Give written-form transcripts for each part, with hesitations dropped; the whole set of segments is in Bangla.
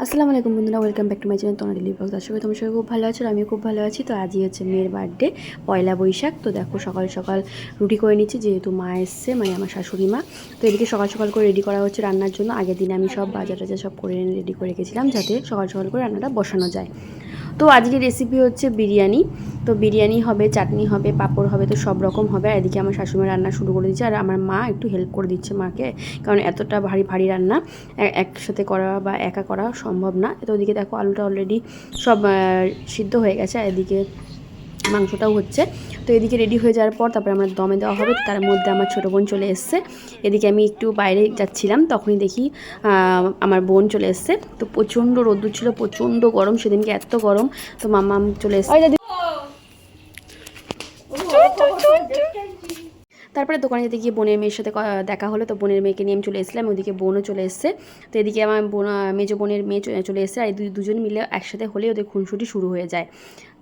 আসসালামু আলাইকুম বন্ধুরা, welcome back to my channel তোমরা ডেলি ব্লগ। আশা করি তোমার সবাই খুব ভালো আছো, আমিও খুব ভালো আছি। তো আজই হচ্ছে মেয়ের বার্থডে, পয়লা বৈশাখ। তো দেখো সকাল সকাল রুটি করে নিচ্ছি, যেহেতু মা এসছে, মানে আমার শাশুড়ি মা। তো এদিকে সকাল সকাল করে রেডি করা হচ্ছে রান্নার জন্য। আগের দিনে আমি সব বাজার টাজার সব করে এনে রেডি করে রেখেছিলাম, যাতে সকাল সকাল করে রান্নাটা বসানো যায়। তো আজকের রেসিপি হচ্ছে বিরিয়ানি। তো বিরিয়ানি হবে, চাটনি হবে, পাঁপড় হবে, তো সব রকম হবে। আর এদিকে আমার শাশুড়ি রান্না শুরু করে দিচ্ছে, আর আমার মা একটু হেল্প করে দিচ্ছে মাকে, কারণ এতটা ভারী ভারী রান্না একসাথে করা বা একা করা সম্ভব না। তো ওদিকে দেখো আলুটা অলরেডি সব সিদ্ধ হয়ে গেছে, আর এদিকে মাংসটাও হচ্ছে। তো এদিকে রেডি হয়ে যাওয়ার পর তারপরে আমরা দমে দেওয়া হবে। তার মধ্যে আমার ছোটো বোন চলে এসছে। এদিকে আমি একটু বাইরে যাচ্ছিলাম, তখনই দেখি আমার বোন চলে এসছে। তো প্রচণ্ড রোদ্দুর ছিল, প্রচণ্ড গরম সেদিনকে, এত গরম। তো মাম্মা চলে এসছে। তারপরে দোকানে যেতে গিয়ে বোনের মেয়ের সাথে দেখা হলো। তো বোনের মেয়েকে নিয়ে আমি চলে এসেছিলাম, ওদিকে বোনও চলে এসছে। তো এদিকে আমার বোন, মেজো বোনের মেয়ে চলে এসছে। আর এই দুজন মিলে একসাথে হলে ওদের খুনসুটি শুরু হয়ে যায়,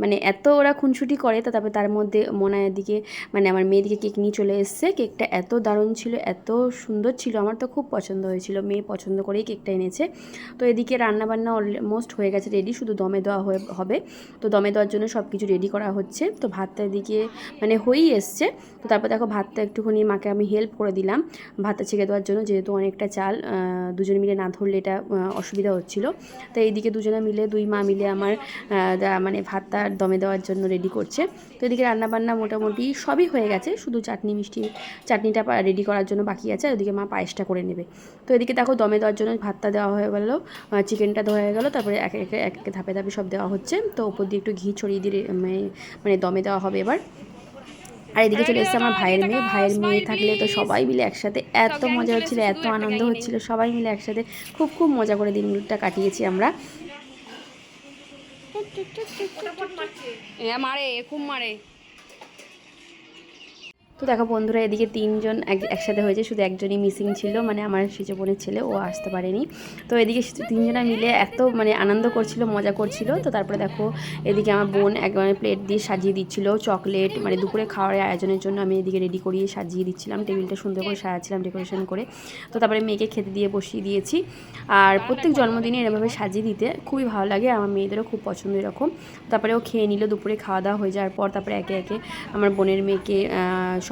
মানে এত ওরা খুনসুটি করে। তো তারপরে তার মধ্যে মনায়ের দিকে, মানে আমার মেয়ের দিকে কেক নিয়ে চলে এসছে। কেকটা এত দারুণ ছিল, এত সুন্দর ছিল, আমার তো খুব পছন্দ হয়েছিল। মেয়ে পছন্দ করেই কেকটা এনেছে। তো এদিকে রান্নাবান্না অলমোস্ট হয়ে গেছে রেডি, শুধু দমে দেওয়া হবে। তো দমে দেওয়ার জন্য সব কিছু রেডি করা হচ্ছে। তো ভাতটা এদিকে মানে হয়েই এসছে। তো তারপর দেখো ভাতটা একটুখানি মাকে আমি হেল্প করে দিলাম ভাতটা ছেঁকে দেওয়ার জন্য, যেহেতু অনেকটা চাল, দুজন মিলে না ধরলে এটা অসুবিধা হচ্ছিলো। তো এইদিকে দুজনে মিলে, দুই মা মিলে আমার মানে ভাতটা দমে দেওয়ার জন্য রেডি করছে। তো এদিকে রান্নাবান্না মোটামুটি সবই হয়ে গেছে, শুধু চাটনিটা রেডি করার জন্য বাকি আছে। আর ওদিকে মা পায়েসটা করে নেবে। তো এদিকে দেখো দমে দেওয়ার জন্য ভাতটা দেওয়া হয়ে গেল, চিকেনটা দেওয়া হয়ে গেল, তারপরে এক এক ধাপে ধাপে সব দেওয়া হচ্ছে। তো ওপর দিয়ে একটু ঘি ছড়িয়ে দিয়ে মানে দমে দেওয়া হবে এবার। আর এদিকে চলে এসেছে আমার ভাইয়ের মেয়ে থাকলে তো সবাই মিলে একসাথে এত মজা হচ্ছিল, এত আনন্দ হচ্ছিল, সবাই মিলে একসাথে খুব খুব মজা করে দিনটা কাটিয়েছি আমরা। মারে খুব মারে। তো দেখো বন্ধুরা, এদিকে তিনজন একসাথে হয়েছে, শুধু একজনই মিসিং ছিল, মানে আমার সেজো বোনের ছেলে, ও আসতে পারেনি। তো এদিকে তিনজনা মিলে এত মানে আনন্দ করছিল, মজা করছিল। তো তারপরে দেখো এদিকে আমার বোন একবারে প্লেট দিয়ে সাজিয়ে দিচ্ছিল চকলেট, মানে দুপুরে খাওয়ার আয়োজনের জন্য আমি এদিকে রেডি করিয়ে সাজিয়ে দিচ্ছিলাম, টেবিলটা সুন্দর করে সাজাচ্ছিলাম ডেকোরেশন করে। তো তারপরে মেয়েকে খেতে দিয়ে বসিয়ে দিয়েছি। আর প্রত্যেক জন্মদিনে এরকমভাবে সাজিয়ে দিতে খুবই ভালো লাগে, আমার মেয়েদেরও খুব পছন্দ এরকম। তারপরে ও খেয়ে নিল, দুপুরে খাওয়া দাওয়া হয়ে যাওয়ার পর তারপরে একে একে আমার বোনের মেয়েকে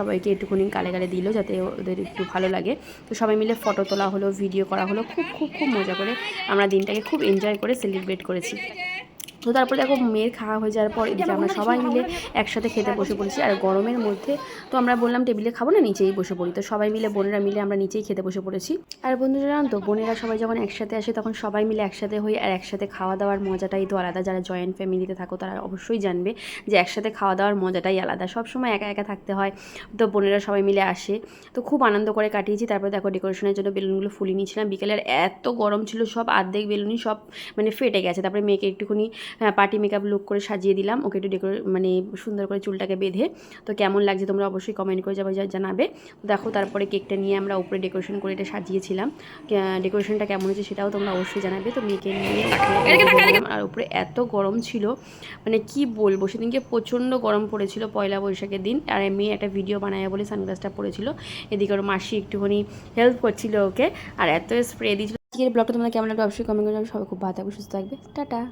সবাইকে একটুখানি গালে গালে দিল, যাতে ওদের একটু ভালো লাগে। তো সবাই মিলে ফটো তোলা হলো, ভিডিও করা হলো, খুব খুব খুব মজা করে আমরা দিনটাকে খুব এনজয় করে সেলিব্রেট করেছি। তো তারপরে দেখো মেয়ের খাওয়া হয়ে যাওয়ার পর এদিকে আমরা সবাই মিলে একসাথে খেতে বসে পড়েছি। আর গরমের মধ্যে তো আমরা বললাম টেবিলে খাবো না, নিচেই বসে পড়ি। তো সবাই মিলে, বোনেরা মিলে আমরা নিচেই খেতে বসে পড়েছি। আর বন্ধুরা জানো তো, বোনেরা সবাই যখন একসাথে আসে তখন সবাই মিলে একসাথে হই, আর একসাথে খাওয়া দাওয়ার মজাটাই তো আলাদা। যারা জয়েন্ট ফ্যামিলিতে থাকো তারা অবশ্যই জানবে যে একসাথে খাওয়া দাওয়ার মজাটাই আলাদা, সবসময় একা একা থাকতে হয়। তো বোনেরা সবাই মিলে আসে, তো খুব আনন্দ করে কাটিয়েছি। তারপরে দেখো ডেকোরেশনের জন্য বেলুনগুলো ফুলিয়ে নিয়েছিলাম বিকেলে, আর এত গরম ছিল, সব অর্ধেক বেলুনই সব মানে ফেটে গেছে। তারপরে মেয়েকে একটুখানি পার্টি মেকআপ লুক করে সাজিয়ে দিলাম, ওকে একটু মানে সুন্দর করে চুলটাকে বেঁধে। তো কেমন লাগছে তোমরা অবশ্যই কমেন্ট করে জানাবে। দেখো তারপরে কেকটা নিয়ে আমরা উপরে ডেকোরেশন করে এটা সাজিয়েছিলাম, ডেকোরেশনটা কেমন হয়েছে সেটাও তোমরা অবশ্যই জানাবে। তো মেয়েকে নিয়ে আর উপরে এত গরম ছিল, মানে কি বলবো, সেদিনকে প্রচণ্ড গরম পড়েছিল পয়লা বৈশাখের দিন। আর মেয়ে একটা ভিডিও বানায় বলে সানগ্লাসটা পরেছিল, এদিকে ওর মাসি একটুখানি হেল্প করছিল ওকে, আর এত স্প্রে দিয়েছিল। আজকের ব্লগটা তোমরা কেমন লাগবে অবশ্যই কমেন্ট করে জানাবে। সবাই খুব ভালো থাকবে, সুস্থ থাকবে, টাটা।